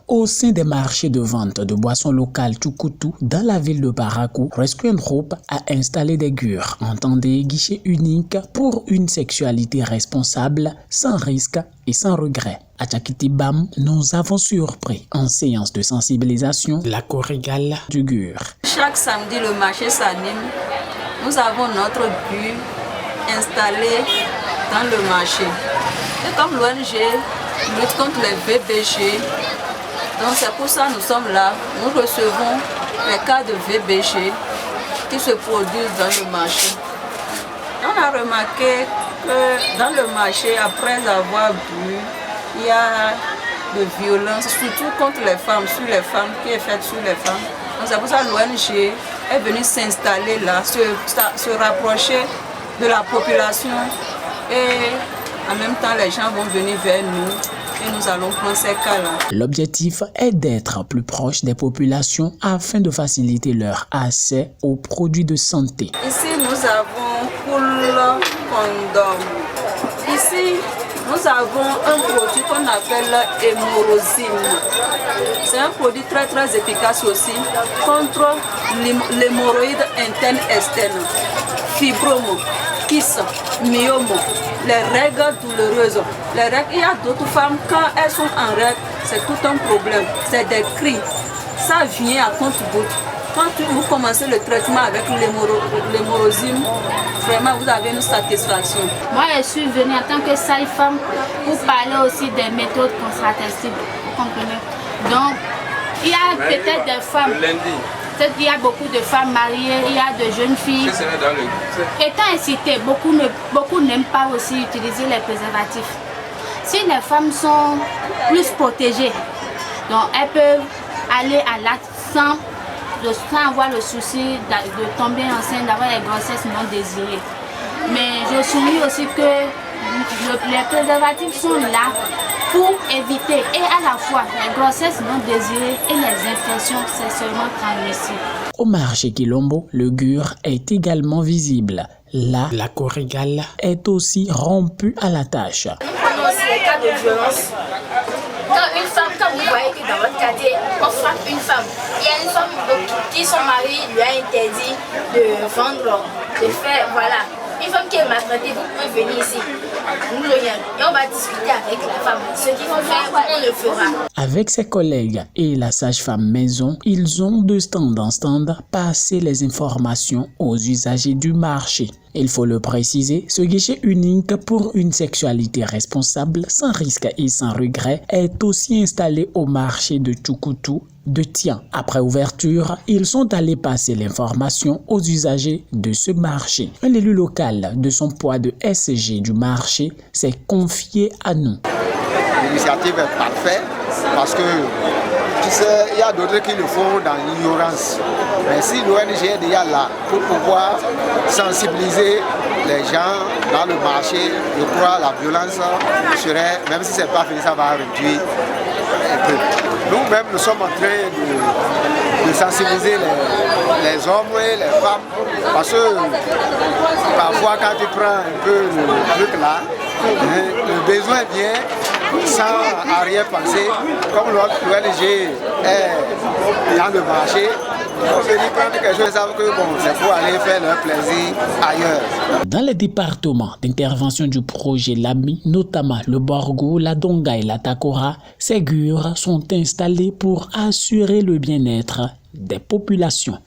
Au sein des marchés de vente de boissons locales Tukutu dans la ville de Parakou, Rescue Group a installé des gures, entendez guichets uniques pour une sexualité responsable, sans risque et sans regret. À Tchakitibam, nous avons surpris en séance de sensibilisation la corrigale du GUR. Chaque samedi, le marché s'anime. Nous avons notre GUR installé dans le marché. Et comme l'ONG lutte contre les VBG, donc c'est pour ça que nous sommes là. Nous recevons les cas de VBG qui se produisent dans le marché. On a remarqué que dans le marché, après avoir bu, il y a de violence, surtout contre les femmes, sur les femmes, qui est faite sur les femmes. Donc c'est pour ça que l'ONG est venue s'installer là, se rapprocher de la population et en même temps les gens vont venir vers nous. Et nous allons prendre ces cas-là. L'objectif est d'être plus proche des populations afin de faciliter leur accès aux produits de santé. Ici, nous avons Cool Condom. Ici, nous avons un produit qu'on appelle Hémorrhosine. C'est un produit très très efficace aussi contre l'hémorroïde interne-externe, fibrome, kyste, myome, les règles douloureuses. Les règles, il y a d'autres femmes, quand elles sont en règles, c'est tout un problème. C'est des cris. Ça vient à compte-gouttes. Quand vous commencez le traitement avec l'hémorrhosine, vraiment vous avez une satisfaction. Moi, je suis venue en tant que sage-femme pour parler aussi des méthodes contraceptives. Vous comprenez? Donc, il y a peut-être des femmes. Peut-être qu'il y a beaucoup de femmes mariées, il y a de jeunes filles. Étant incitées, beaucoup n'aiment pas aussi utiliser les préservatifs. Si les femmes sont plus protégées, donc elles peuvent aller à l'acte sans avoir le souci de tomber enceinte, d'avoir les grossesses non désirées. Mais je souligne aussi que les préservatifs sont là pour éviter et à la fois les grossesses non désirées et les infections sexuellement transmissibles. Au marché Kilombo, le GUR est également visible. Là, la corrigale est aussi rompue à la tâche. Nous aussi les cas de violence. Quand vous voyez que dans votre quartier, on frappe une femme, il y a une femme qui son mari lui a interdit de vendre, de faire, voilà. Une femme qui est maltraitée, vous pouvez venir ici, nous et on va discuter avec la femme. Ce qu'il faut faire, on le fera. Avec ses collègues et la sage-femme maison, ils ont de stand en stand passé les informations aux usagers du marché. Il faut le préciser, ce guichet unique pour une sexualité responsable, sans risque et sans regret, est aussi installé au marché de Tukutu de Tian. Après ouverture, ils sont allés passer l'information aux usagers de ce marché. Un élu local de son poids de SG du marché s'est confié à nous. L'initiative est parfaite parce que tu sais, il y a d'autres qui le font dans l'ignorance. Mais si l'ONG est déjà là pour pouvoir sensibiliser les gens dans le marché, je crois que la violence serait, même si ce n'est pas fini, ça va réduire un peu. Nous-mêmes, nous sommes en train de sensibiliser les hommes et les femmes parce que parfois quand tu prends un peu le truc là, le besoin vient sans arrière-pensée, comme l'ONG est dans le marché, on venir prendre quelque chose, savent que bon, c'est pour aller faire leur plaisir ailleurs. Dans les départements d'intervention du projet LAMI, notamment le Borgo, la Donga et la Takora, ces GUR sont installés pour assurer le bien-être des populations.